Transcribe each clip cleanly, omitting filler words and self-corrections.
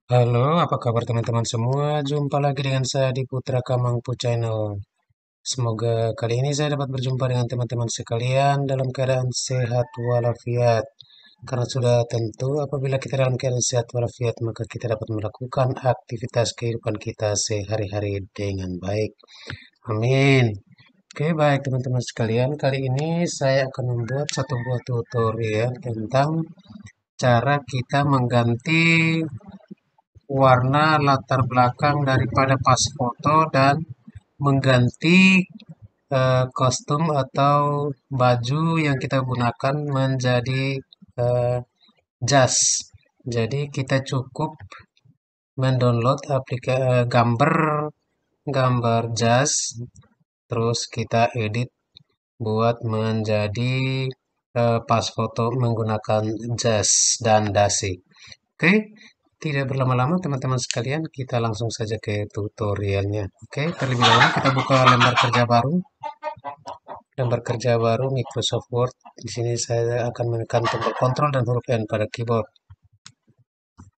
Halo, apa kabar teman-teman semua? Jumpa lagi dengan saya di Putra Kamangpu Channel. Semoga kali ini saya dapat berjumpa dengan teman-teman sekalian dalam keadaan sehat walafiat. Karena sudah tentu apabila kita dalam keadaan sehat walafiat, maka kita dapat melakukan aktivitas kehidupan kita sehari-hari dengan baik. Amin. Oke, baik teman-teman sekalian. Kali ini saya akan membuat satu buah tutorial tentang cara kita mengganti warna latar belakang daripada pas foto dan mengganti kostum atau baju yang kita gunakan menjadi eh, jas. Jadi kita cukup mendownload gambar gambar jas, terus kita edit buat menjadi pas foto menggunakan jas dan dasi. Oke, tidak berlama-lama teman-teman sekalian, kita langsung saja ke tutorialnya. Oke, terlebih dahulu kita buka lembar kerja baru Microsoft Word. Di sini saya akan menekan tombol Ctrl dan huruf N pada keyboard.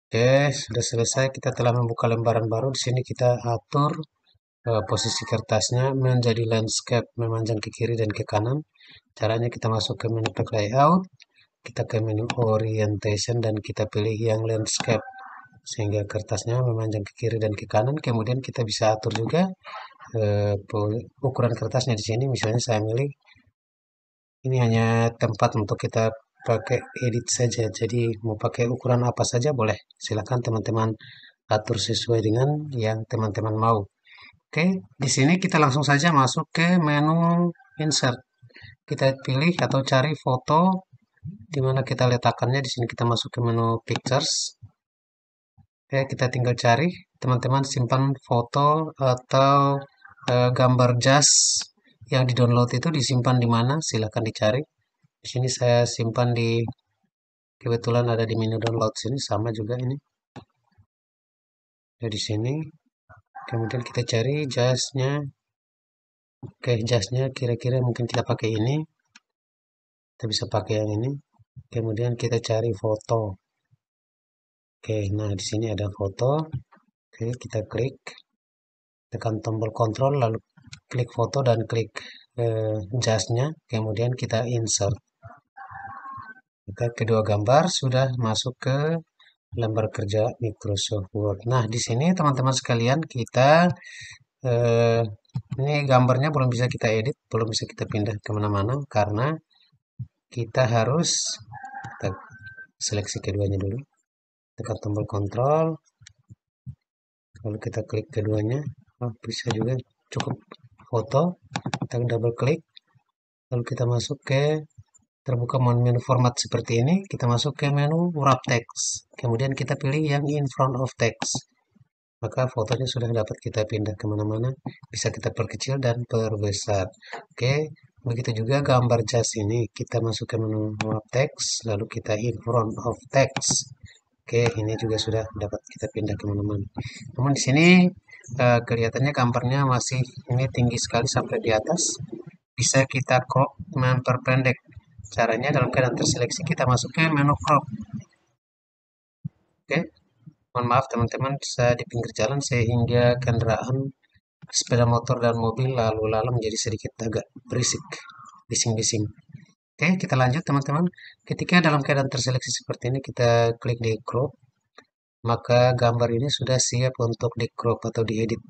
Oke, sudah selesai. Kita telah membuka lembaran baru. Di sini kita atur posisi kertasnya menjadi landscape, memanjang ke kiri dan ke kanan. Caranya kita masuk ke menu layout, kita ke menu orientation dan kita pilih yang landscape sehingga kertasnya memanjang ke kiri dan ke kanan. Kemudian kita bisa atur juga ukuran kertasnya di sini. Misalnya saya milih ini hanya tempat untuk kita pakai edit saja. Jadi mau pakai ukuran apa saja boleh. Silakan teman-teman atur sesuai dengan yang teman-teman mau. Oke, di sini kita langsung saja masuk ke menu insert. Kita pilih atau cari foto di mana kita letakkannya. Di sini kita masuk ke menu pictures. Oke, kita tinggal cari. Teman-teman simpan foto atau gambar jas yang di-download itu disimpan di mana? Silahkan dicari. Di sini saya simpan kebetulan ada di menu download sini sama juga ini. Ada di sini. Kemudian kita cari jasnya. Oke, jasnya kira-kira mungkin kita pakai ini. Kita bisa pakai yang ini. Kemudian kita cari foto. Oke, nah di sini ada foto. Oke, kita klik, tekan tombol kontrol, lalu klik foto dan klik jasnya. Kemudian kita insert. Maka kedua gambar sudah masuk ke lembar kerja Microsoft Word. Nah, di sini teman-teman sekalian kita eh, ini gambarnya belum bisa kita edit, belum bisa kita pindah kemana-mana karena kita harus kita seleksi keduanya dulu. Tekan tombol kontrol, lalu kita klik keduanya. Oh, bisa juga cukup foto. Kita double klik, lalu kita masuk ke terbuka menu format seperti ini. Kita masuk ke menu wrap text. Kemudian kita pilih yang in front of text. Maka fotonya sudah dapat kita pindah kemana-mana. Bisa kita perkecil dan perbesar. Oke, begitu juga gambar jas ini. Kita masuk ke menu wrap text, lalu kita in front of text. Oke, ini juga sudah dapat kita pindah kemana-mana. Namun di sini kelihatannya gambarnya masih ini tinggi sekali sampai di atas. Bisa kita crop, memperpendek. Caranya dalam keadaan terseleksi kita masuk ke menu crop. Oke, mohon maaf teman-teman, saya di pinggir jalan sehingga kendaraan sepeda motor dan mobil lalu lalang menjadi sedikit agak berisik, bising-bising. Oke, kita lanjut teman-teman. Ketika dalam keadaan terseleksi seperti ini, kita klik di crop, maka gambar ini sudah siap untuk di crop atau diedit.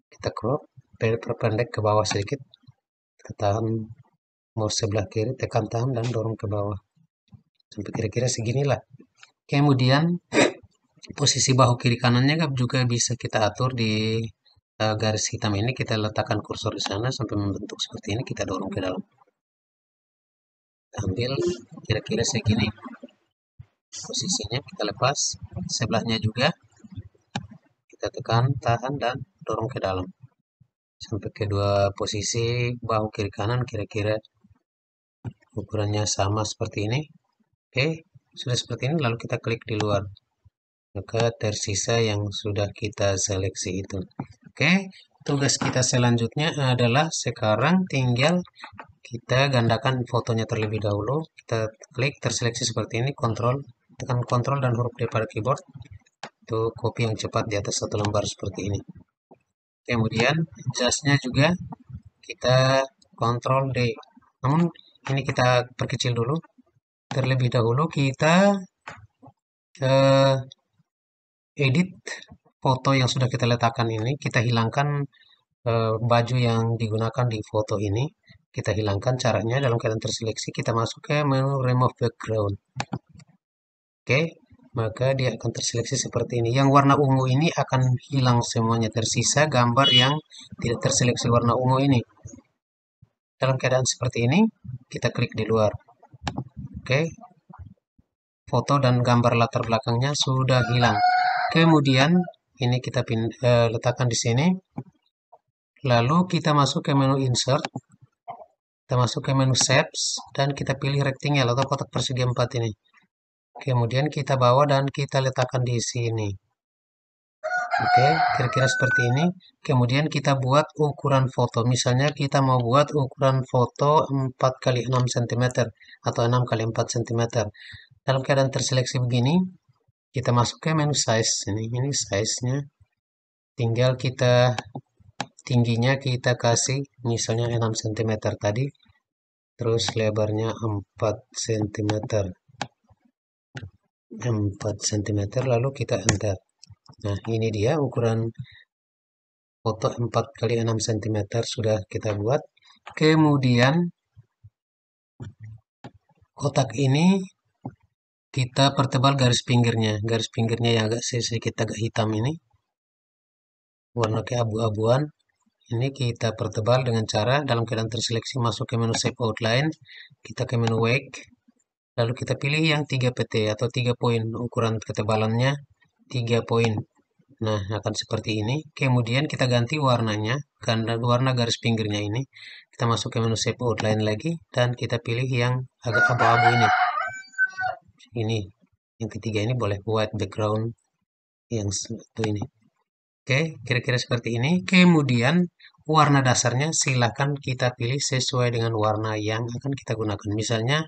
Kita crop, perpendek ke bawah sedikit, tekan mouse sebelah kiri, tekan tahan dan dorong ke bawah. Sampai kira-kira seginilah. Kemudian posisi bahu kiri kanannya juga bisa kita atur di garis hitam ini. Kita letakkan kursor di sana sampai membentuk seperti ini. Kita dorong ke dalam. Ambil kira-kira segini posisinya. Kita lepas. Sebelahnya juga kita tekan, tahan dan dorong ke dalam. Sampai kedua posisi bahu kiri kanan kira-kira ukurannya sama seperti ini. Oke, sudah seperti ini lalu kita klik di luar. Maka tersisa yang sudah kita seleksi itu. Oke, tugas kita selanjutnya adalah sekarang tinggal kita gandakan fotonya terlebih dahulu. Kita klik terseleksi seperti ini, kontrol, tekan kontrol dan huruf D pada keyboard. Itu copy yang cepat di atas satu lembar seperti ini. Kemudian jasnya juga kita Ctrl D. Namun ini kita perkecil dulu. Terlebih dahulu kita eh, edit foto yang sudah kita letakkan ini. Kita hilangkan baju yang digunakan di foto ini. Kita hilangkan. Caranya dalam keadaan terseleksi kita masuk ke menu remove background. Oke, maka dia akan terseleksi seperti ini. Yang warna ungu ini akan hilang semuanya. Tersisa gambar yang tidak terseleksi warna ungu ini. Dalam keadaan seperti ini, kita klik di luar. Oke, foto dan gambar latar belakangnya sudah hilang. Kemudian, ini kita letakkan di sini. Lalu kita masuk ke menu insert. Kita masuk ke menu shapes dan kita pilih rectangle atau kotak persegi 4 ini. Kemudian kita bawa dan kita letakkan di sini. Oke, kira-kira seperti ini. Kemudian kita buat ukuran foto. Misalnya kita mau buat ukuran foto 4x6 cm atau 6x4 cm. Dalam keadaan terseleksi begini, kita masuk ke menu size. Ini size-nya. Tinggal kita tingginya kita kasih misalnya 6 cm tadi. Terus lebarnya 4 cm. 4 cm lalu kita enter. Nah, ini dia ukuran foto 4x6 cm sudah kita buat. Kemudian kotak ini kita pertebal garis pinggirnya. Garis pinggirnya yang agak sedikit agak hitam ini. Warna keabu-abuan. Ini kita pertebal dengan cara dalam keadaan terseleksi masuk ke menu Shape Outline. Kita ke menu Wake. Lalu kita pilih yang 3 pt atau 3 poin. Ukuran ketebalannya 3 poin. Nah, akan seperti ini. Kemudian kita ganti warnanya. Karena warna garis pinggirnya ini. Kita masuk ke menu Shape Outline lagi. Dan kita pilih yang agak abu-abu ini. Ini. Yang ketiga ini boleh white background. Yang satu ini. Oke, kira-kira seperti ini. Kemudian warna dasarnya silahkan kita pilih sesuai dengan warna yang akan kita gunakan. Misalnya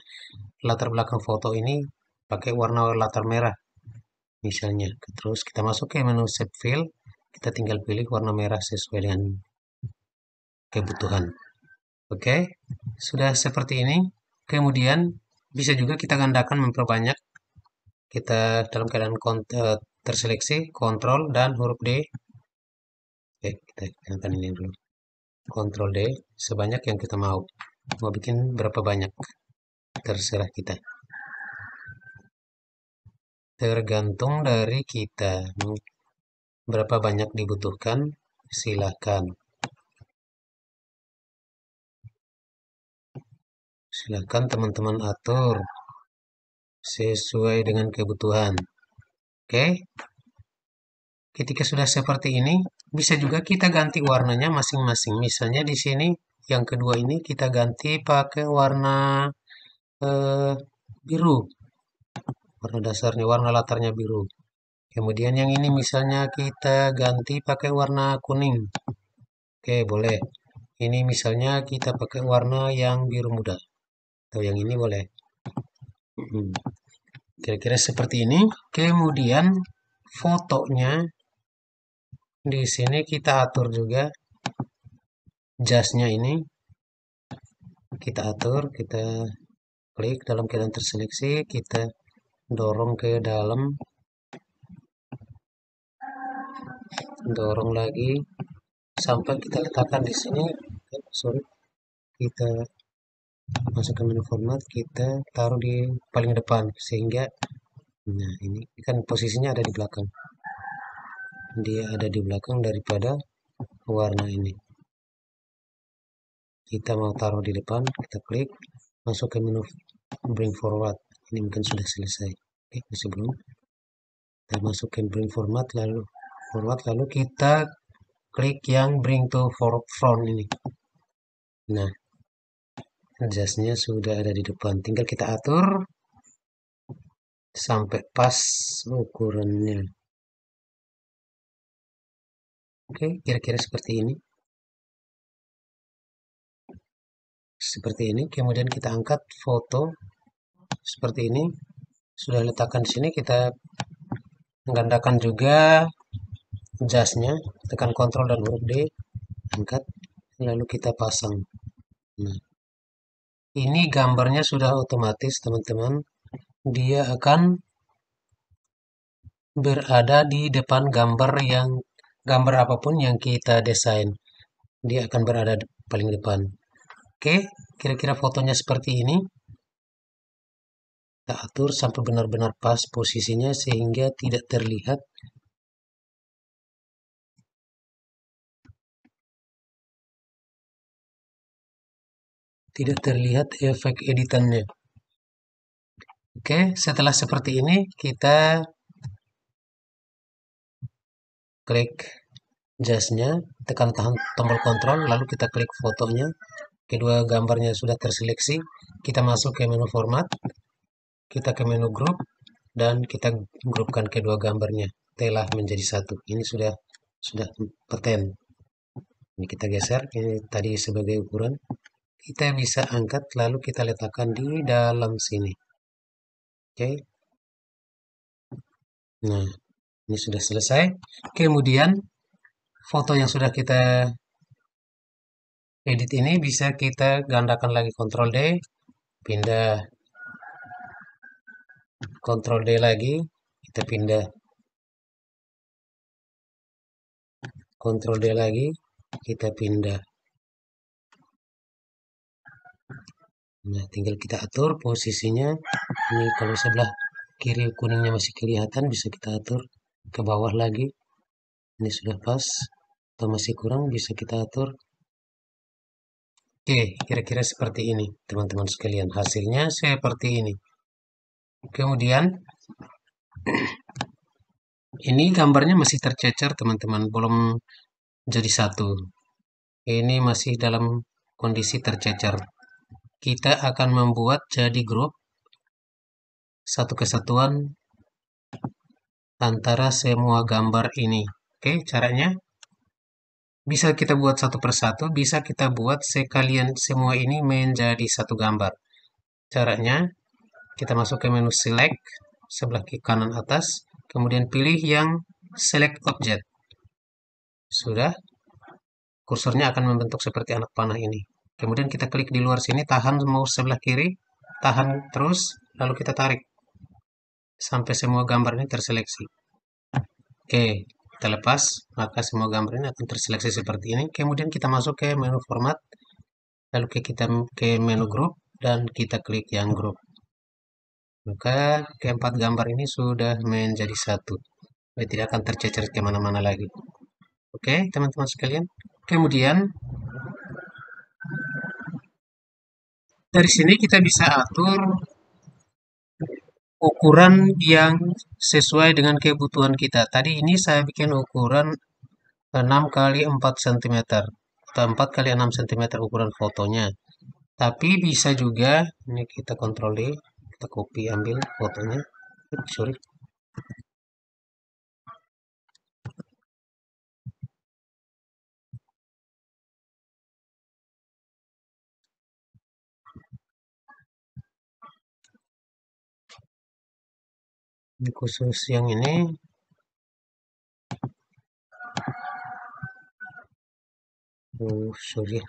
latar belakang foto ini pakai warna latar merah. Misalnya, terus kita masuk ke menu Shape Fill. Kita tinggal pilih warna merah sesuai dengan kebutuhan. Oke, sudah seperti ini. Kemudian bisa juga kita gandakan memperbanyak. Kita dalam keadaan terseleksi, Ctrl dan huruf D. Oke, kita gunakan ini dulu. Ctrl D sebanyak yang kita mau. Mau bikin berapa banyak? Terserah kita. Tergantung dari kita. Berapa banyak dibutuhkan? Silakan. Silakan teman-teman atur sesuai dengan kebutuhan. Oke. Ketika sudah seperti ini, bisa juga kita ganti warnanya masing-masing. Misalnya di sini yang kedua ini kita ganti pakai warna biru. Warna dasarnya, warna latarnya biru. Kemudian yang ini misalnya kita ganti pakai warna kuning. Oke, boleh. Ini misalnya kita pakai warna yang biru muda. Atau yang ini boleh. Kira-kira seperti ini. Kemudian fotonya di sini kita atur juga jasnya ini. Kita atur, kita klik dalam keadaan terseleksi, kita dorong ke dalam, dorong lagi sampai kita letakkan di sini. Sorry, kita masuk ke menu format, kita taruh di paling depan sehingga, nah ini kan posisinya ada di belakang. Dia ada di belakang daripada warna ini. Kita mau taruh di depan, kita klik, masuk ke menu bring forward. Ini mungkin sudah selesai. Oke, masih belum. Kita masuk ke bring format, lalu forward, lalu kita klik yang bring to front ini. Nah, jasnya sudah ada di depan. Tinggal kita atur sampai pas ukurannya. Oke, kira-kira seperti ini. Seperti ini. Kemudian kita angkat foto seperti ini. Sudah letakkan di sini, kita Gandakan juga jasnya, tekan Ctrl dan huruf D, angkat, lalu kita pasang. Nah, ini gambarnya sudah otomatis, teman-teman. Dia akan berada di depan gambar apapun yang kita desain. Dia akan berada paling depan. Oke, kira-kira fotonya seperti ini. Kita atur sampai benar-benar pas posisinya sehingga tidak terlihat efek editannya. Oke, setelah seperti ini kita klik jasnya, tekan tahan tombol kontrol, lalu kita klik fotonya. Kedua gambarnya sudah terseleksi. Kita masuk ke menu format, kita ke menu group, dan kita grupkan kedua gambarnya. Telah menjadi satu. Ini sudah paten. Ini kita geser, ini tadi sebagai ukuran. Kita bisa angkat, lalu kita letakkan di dalam sini. Oke. Nah, ini sudah selesai. Kemudian, foto yang sudah kita edit ini bisa kita gandakan lagi, Ctrl D, pindah, Ctrl D lagi, kita pindah, Ctrl D lagi, kita pindah. Nah, tinggal kita atur posisinya. Ini kalau sebelah kiri kuningnya masih kelihatan, bisa kita atur ke bawah lagi. Ini sudah pas, atau masih kurang, bisa kita atur. Oke, kira-kira seperti ini, teman-teman sekalian. Hasilnya seperti ini. Kemudian, ini gambarnya masih tercecer, teman-teman. Belum jadi satu. Ini masih dalam kondisi tercecer. Kita akan membuat jadi grup, satu kesatuan antara semua gambar ini. Oke, caranya bisa kita buat satu persatu, bisa kita buat sekalian semua ini menjadi satu gambar. Caranya, kita masuk ke menu select, sebelah kiri kanan atas, kemudian pilih yang select object. Sudah, kursornya akan membentuk seperti anak panah ini. Kemudian kita klik di luar sini, tahan mouse sebelah kiri, tahan terus, lalu kita tarik sampai semua gambar ini terseleksi. Oke, kita lepas, maka semua gambar ini akan terseleksi seperti ini. Kemudian kita masuk ke menu format, lalu kita ke menu group, dan kita klik yang group. Maka keempat gambar ini sudah menjadi satu. Dia tidak akan tercecer kemana-mana lagi. Oke, teman-teman sekalian. Kemudian, dari sini kita bisa atur ukuran yang sesuai dengan kebutuhan kita. Tadi ini saya bikin ukuran 6 kali 4 cm atau 4 kali 6 cm ukuran fotonya. Tapi bisa juga, ini kita Ctrl D, kita copy ambil fotonya. Sorry. Ini khusus yang ini. Oh, sorry.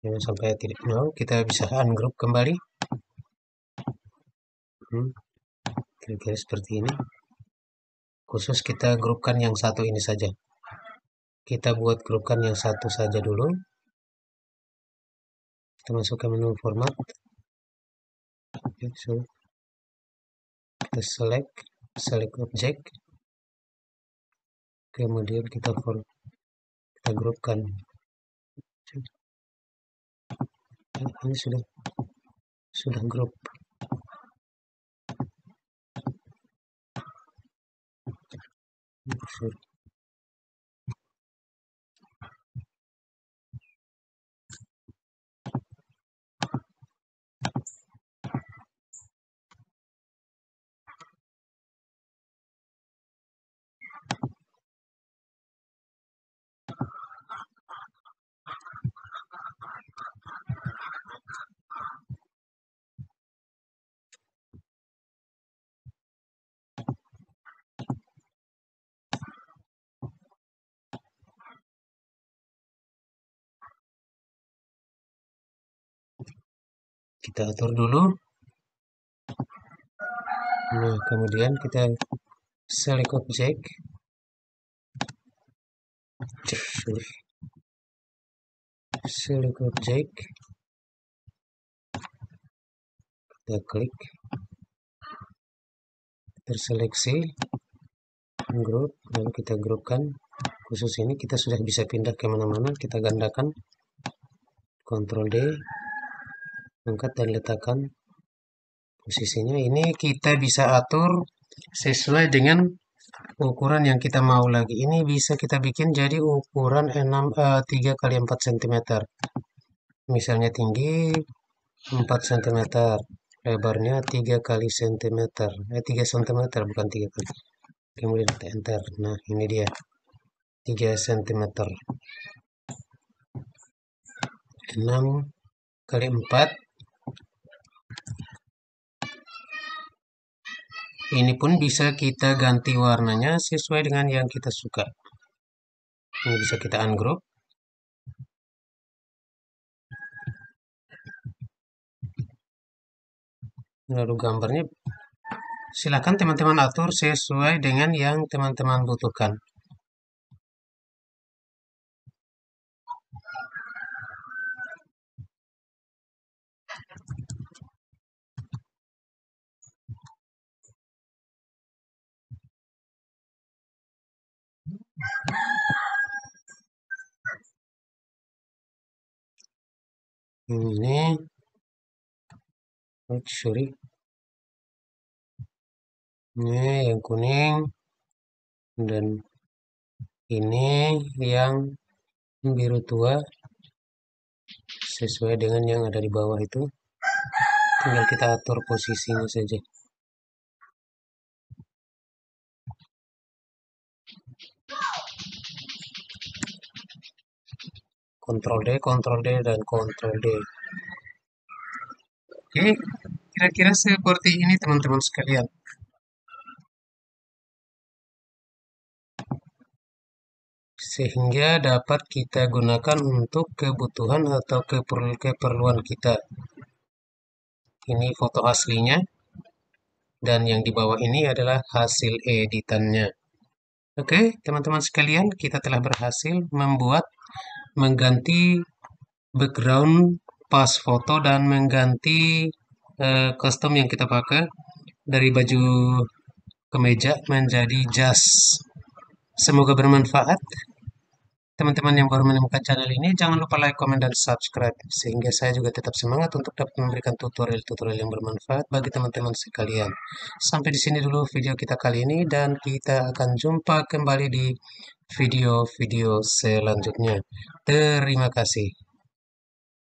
Jangan sampai tidak mau, kita bisa ungroup kembali. Kira-kira seperti ini. Khusus kita grupkan yang satu ini saja. Kita buat grupkan yang satu saja dulu. Kita masuk ke menu format. So, kita select object. Kemudian kita grupkan. Ini sudah grup. Sorry. Kita atur dulu. Nah, kemudian kita select object. Select object. Kita klik. Terseleksi. Group. Lalu kita grupkan. Khusus ini kita sudah bisa pindah kemana-mana. Kita gandakan. Ctrl D. Angkat dan letakkan posisinya. Ini kita bisa atur sesuai dengan ukuran yang kita mau lagi. Ini bisa kita bikin jadi ukuran 3 kali 4 cm. Misalnya tinggi 4 cm, lebarnya 3 kali cm. 3 cm bukan 3 kali. Kemudian kita enter. Nah, ini dia 3 cm. 6 kali 4. Ini pun bisa kita ganti warnanya sesuai dengan yang kita suka. Ini bisa kita ungroup. Lalu gambarnya silakan teman-teman atur sesuai dengan yang teman-teman butuhkan. Ini sorry. Ini yang kuning dan ini yang biru tua sesuai dengan yang ada di bawah itu. Tinggal kita atur posisinya saja. Ctrl D, Ctrl D, dan Ctrl D. Oke, kira-kira seperti ini teman-teman sekalian. Sehingga dapat kita gunakan untuk kebutuhan atau keperluan kita. Ini foto aslinya. Dan yang di bawah ini adalah hasil editannya. Oke, teman-teman sekalian, kita telah berhasil mengganti background pas foto dan mengganti kostum yang kita pakai dari baju kemeja menjadi jas. Semoga bermanfaat. Teman-teman yang baru menemukan channel ini, jangan lupa like, komen, dan subscribe. Sehingga saya juga tetap semangat untuk dapat memberikan tutorial-tutorial yang bermanfaat bagi teman-teman sekalian. Sampai di sini dulu video kita kali ini, dan kita akan jumpa kembali di video-video selanjutnya. Terima kasih.